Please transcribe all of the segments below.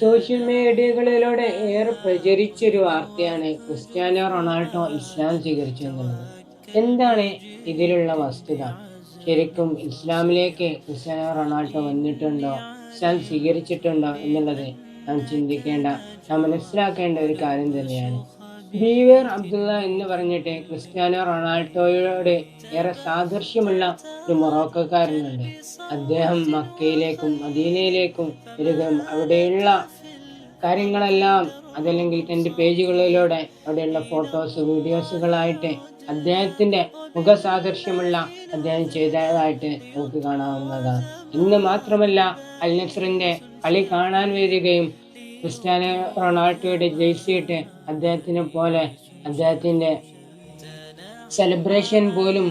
Social മീഡിയകളിലൂടെ ഏറെ പ്രചരിച്ചൊരു വാർത്തയാണ് Cristiano Ronaldo ഇസ്ലാം സ്വീകരിച്ചു എന്നുള്ളത്. എന്താണ് ഇതിലുള്ള വസ്തുത? ശരിക്കും ഇസ്ലാമിലേക്ക് ക്രിസ്ത്യാനോ റൊണാൾഡോ വന്നിട്ടുണ്ടോ, ഇസ്ലാം സ്വീകരിച്ചിട്ടുണ്ടോ എന്നുള്ളത് നാം മനസ്സിലാക്കേണ്ട ഒരു കാര്യം തന്നെയാണ്. ബീവേർ അബ്ദുള്ള എന്ന് പറഞ്ഞിട്ട് ക്രിസ്ത്യാനോ റൊണാൾഡോയോട് ഏറെ സാദൃശ്യമുള്ള ഒരു മൊറോക്കോക്കാരനുണ്ട്. അദ്ദേഹം മക്കയിലേക്കും മദീനയിലേക്കും വരികയും അവിടെയുള്ള കാര്യങ്ങളെല്ലാം അതല്ലെങ്കിൽ തൻ്റെ പേജുകളിലൂടെ അവിടെയുള്ള ഫോട്ടോസ് വീഡിയോസുകളായിട്ട് അദ്ദേഹത്തിൻ്റെ മുഖസാദൃശ്യമുള്ള അദ്ദേഹം ചെയ്തതായിട്ട് നമുക്ക് കാണാവുന്നതാണ്. ഇന്ന് മാത്രമല്ല, അൽ നസ്റിൻ്റെ കളി കാണാൻ വരികയും ക്രിസ്ത്യാനോ റൊണാൾഡോയുടെ ജേഴ്സിയിട്ട് അദ്ദേഹത്തിനെ പോലെ അദ്ദേഹത്തിൻ്റെ സെലിബ്രേഷൻ പോലും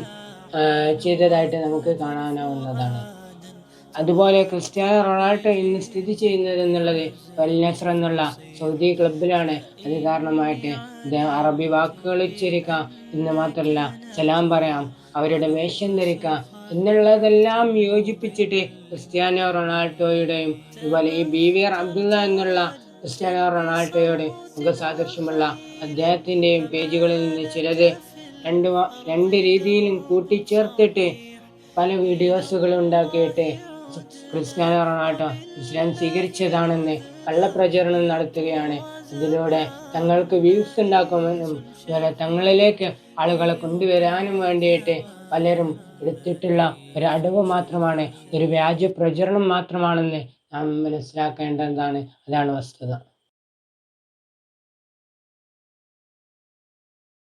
ചെയ്തതായിട്ട് നമുക്ക് കാണാനാവുന്നതാണ്. അതുപോലെ ക്രിസ്ത്യാനോ റൊണാൾഡോ ഇന്ന് സ്ഥിതി ചെയ്യുന്നത് എന്നുള്ളത് അൽ നസ്ർ എന്നുള്ള സൗദി ക്ലബിലാണ്. അത് കാരണമായിട്ട് അദ്ദേഹം അറബി വാക്കുകൾ ഉച്ചരിക്കാം, ഇന്ന് മാത്രമല്ല സലാം പറയാം, അവരുടെ വേഷം ധരിക്കാം എന്നുള്ളതെല്ലാം യോജിപ്പിച്ചിട്ട് ക്രിസ്ത്യാനോ റൊണാൾഡോയുടെയും അതുപോലെ ഈ ബീവിയർ അബ്ദുള്ള എന്നുള്ള ക്രിസ്ത്യാനോ റൊണാൾഡോയുടെ മുഖസാദൃശ്യമുള്ള അദ്ദേഹത്തിൻ്റെയും പേജുകളിൽ നിന്ന് ചിലത് രണ്ട് രീതിയിലും കൂട്ടിച്ചേർത്തിട്ട് പല വീഡിയോസുകൾ ഉണ്ടാക്കിയിട്ട് ക്രിസ്ത്യാനോ റൊണാൾഡോ ഇസ്ലാം സ്വീകരിച്ചതാണെന്ന് കള്ളപ്രചരണം നടത്തുകയാണ്. ഇതിലൂടെ തങ്ങൾക്ക് വ്യൂസ് ഉണ്ടാക്കുമെന്നും അതുപോലെ തങ്ങളിലേക്ക് ആളുകളെ കൊണ്ടുവരാനും വേണ്ടിയിട്ട് പലരും എടുത്തിട്ടുള്ള ഒരു അടവ് മാത്രമാണ്, ഒരു വ്യാജ പ്രചരണം മാത്രമാണെന്ന് നാം മനസ്സിലാക്കേണ്ടതാണ്. അതാണ് വസ്തുത.